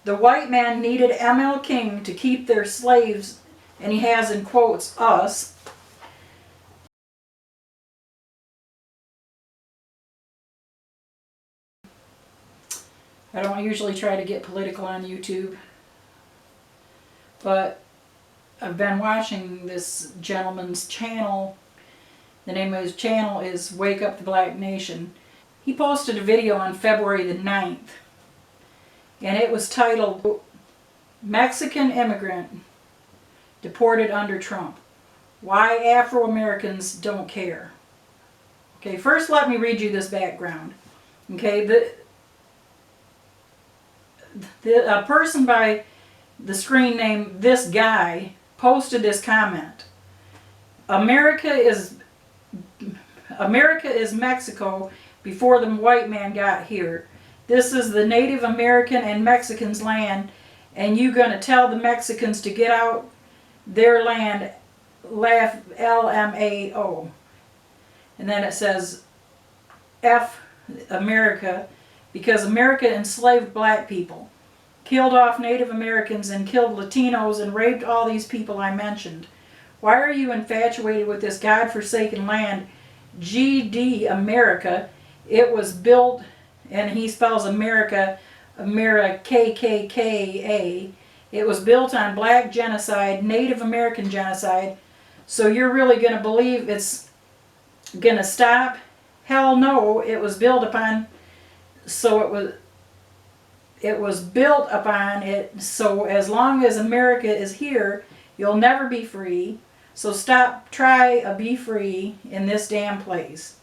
The white man needed M.L. King to keep their slaves, and he has in quotes, us. I don't usually try to get political on YouTube, but I've been watching this gentleman's channel. The name of his channel is Wakeuptheblacknation. He posted a video on February the 9th, and it was titled, Mexican Immigrant Deported Under Trump. Why Afro-Americans Don't Care. Okay, first let me read you this background. Okay, a person by the screen name This Guy posted this comment. America is Mexico before the white man got here. This is the Native American and Mexicans' land, and you gonna tell the Mexicans to get out their land, laugh, LMAO. And then it says, F America, because America enslaved black people, killed off Native Americans and killed Latinos and raped all these people I mentioned. Why are you infatuated with this godforsaken land, GD America? It was built, and he spells America, KKKA. It was built on black genocide, Native American genocide. So you're really going to believe it's going to stop? Hell no, it was built upon, so it was built upon it, so as long as America is here, you'll never be free. So try a be free in this damn place.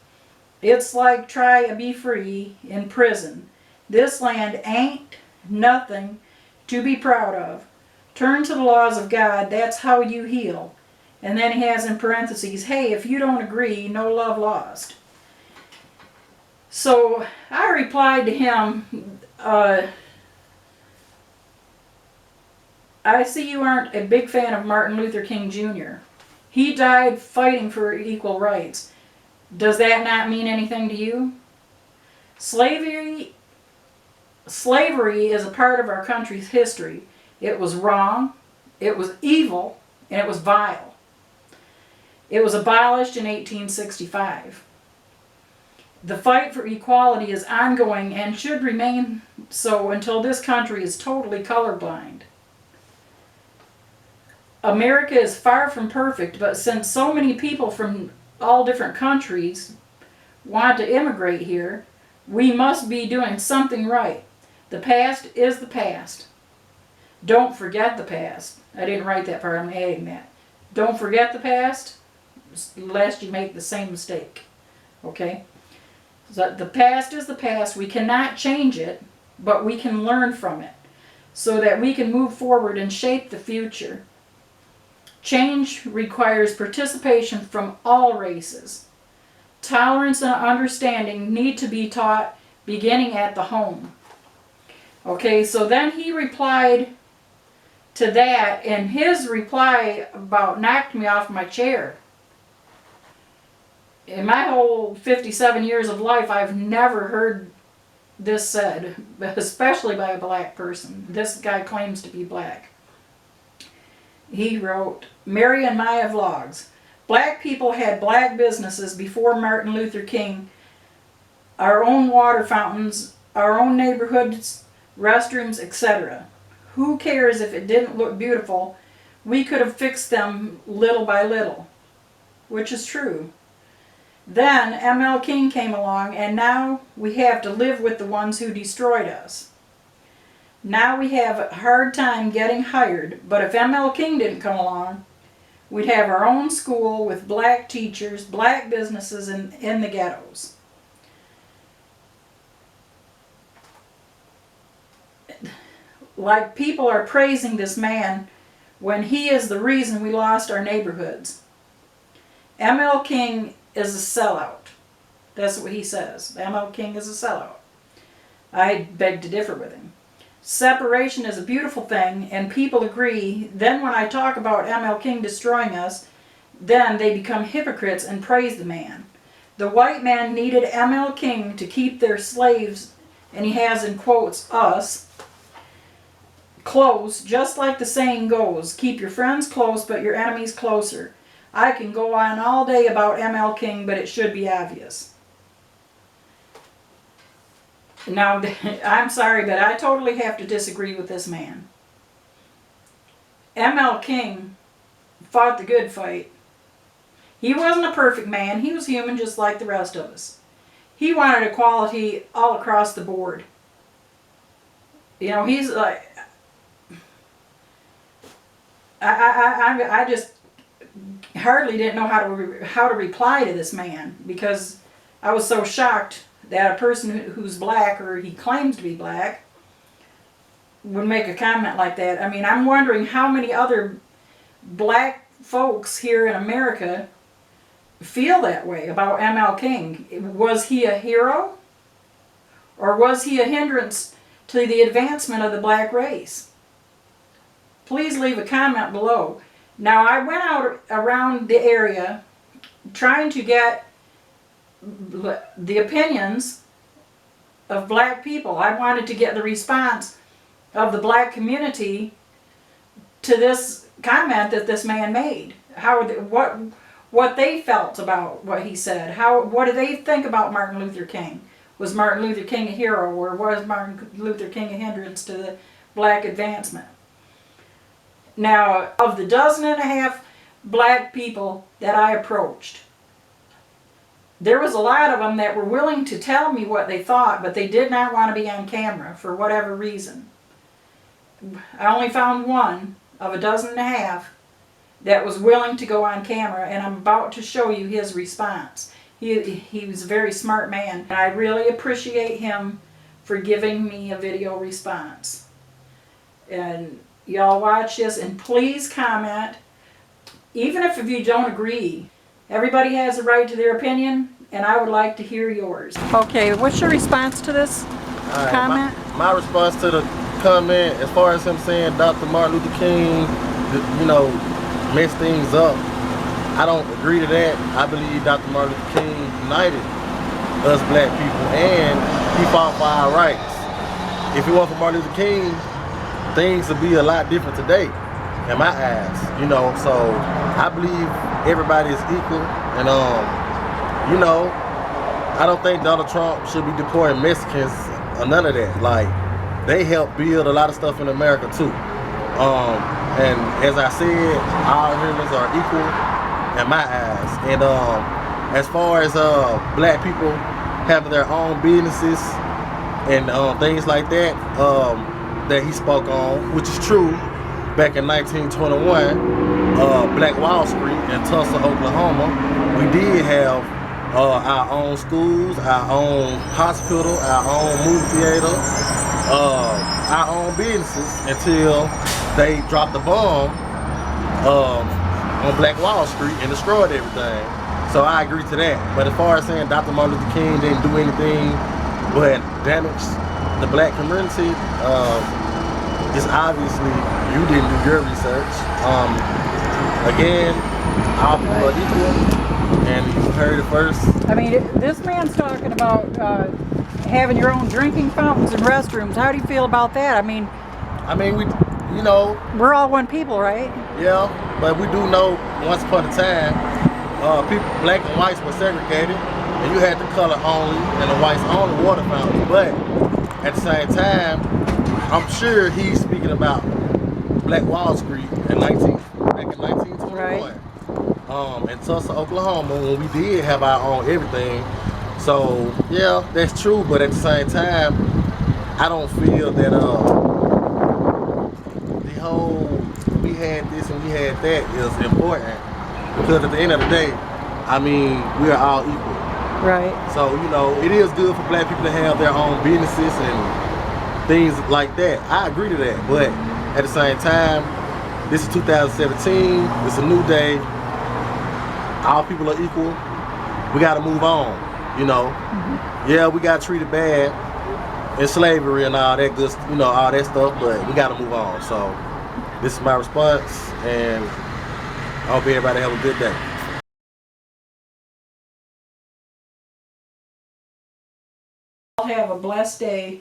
It's like try a be free in prison. This land ain't nothing to be proud of. Turn to the laws of God, that's how you heal. And then he has in parentheses, hey, if you don't agree, no love lost. So I replied to him, I see you aren't a big fan of Martin Luther King Jr. He died fighting for equal rights. Does that not mean anything to you? Slavery is a part of our country's history. It was wrong, it was evil, and it was vile. It was abolished in 1865. The fight for equality is ongoing and should remain so until this country is totally colorblind. America is far from perfect, but since so many people from all different countries want to immigrate here, we must be doing something right. The past is the past. Don't forget the past. I didn't write that part, I'm adding that. Don't forget the past, lest you make the same mistake. Okay? So the past is the past. We cannot change it, but we can learn from it so that we can move forward and shape the future. Change requires participation from all races. Tolerance and understanding need to be taught beginning at the home. Okay, so then he replied to that, and his reply about knocked me off my chair. In my whole 57 years of life, I've never heard this said, especially by a black person. This guy claims to be black. He wrote, Mary and Maya Vlogs. Black people had black businesses before Martin Luther King. Our own water fountains, our own neighborhoods, restrooms, etc. Who cares if it didn't look beautiful? We could have fixed them little by little. Which is true. Then M.L. King came along, and now we have to live with the ones who destroyed us. Now we have a hard time getting hired, but if M.L. King didn't come along, we'd have our own school with black teachers, black businesses in the ghettos. Like people are praising this man when he is the reason we lost our neighborhoods. M.L. King is a sellout. That's what he says. M.L. King is a sellout. I beg to differ with him. Separation is a beautiful thing, and people agree. Then when I talk about M.L. King destroying us, then they become hypocrites and praise the man. The white man needed M.L. King to keep their slaves, and he has in quotes, us. close, just like the saying goes, keep your friends close but your enemies closer. I can go on all day about ML King, but it should be obvious. Now, I'm sorry, but I totally have to disagree with this man. ML King fought the good fight. He wasn't a perfect man. He was human just like the rest of us. He wanted equality all across the board. You know, he's like... I just hardly didn't know how to reply to this man, because I was so shocked that a person who's black, or he claims to be black, would make a comment like that. I mean, I'm wondering how many other black folks here in America feel that way about ML King. Was he a hero? Or was he a hindrance to the advancement of the black race? Please leave a comment below. Now, I went out around the area trying to get the opinions of black people. I wanted to get the response of the black community to this comment that this man made. What they felt about what he said. What do they think about Martin Luther King? Was Martin Luther King a hero, or was Martin Luther King a hindrance to the black advancement? Now, of the 12.5 black people that I approached, there was a lot of them that were willing to tell me what they thought, but they did not want to be on camera for whatever reason. I only found one of 12.5 that was willing to go on camera, and I'm about to show you his response. He was a very smart man, and I really appreciate him for giving me a video response. And y'all watch this, and please comment, even if you don't agree. Everybody has a right to their opinion, and I would like to hear yours. Okay, what's your response to this comment? My response to the comment, as far as him saying Dr. Martin Luther King, you know, messed things up, I don't agree to that. I believe Dr. Martin Luther King united us black people, and he fought for our rights. If it wasn't for Martin Luther King, things would be a lot different today, in my eyes, you know. So I believe everybody is equal, and you know, I don't think Donald Trump should be deporting Mexicans or none of that. Like, they helped build a lot of stuff in America too. And as I said, all humans are equal in my eyes. And as far as black people having their own businesses and things like that, that he spoke on, which is true. Back in 1921, Black Wall Street in Tulsa, Oklahoma, we did have our own schools, our own hospital, our own movie theater, our own businesses, until they dropped the bomb on Black Wall Street and destroyed everything. So I agree to that. But as far as saying Dr. Martin Luther King didn't do anything but damage the black community, it's obviously you didn't do your research. Again, all people are equal, and you heard it first. I mean, this man's talking about having your own drinking fountains and restrooms. How do you feel about that? I mean, we, you know, we're all one people, right? Yeah, but we do know once upon a time, people, black and whites were segregated, and you had the color only and the whites only water fountains. But at the same time, I'm sure he's speaking about Black Wall Street back in 1921. Right. In Tulsa, Oklahoma, when we did have our own everything. So yeah, that's true. But at the same time, I don't feel that the whole we had this and we had that is important, because at the end of the day, I mean, we are all equal. Right. So, you know, it is good for black people to have their own businesses and things like that. I agree to that. But at the same time, this is 2017. It's a new day. All people are equal. We got to move on, you know. Mm-hmm. Yeah, we got treated bad in slavery and all that good, you know, all that stuff, but we got to move on. So this is my response, and I hope everybody have a good day. Have a blessed day.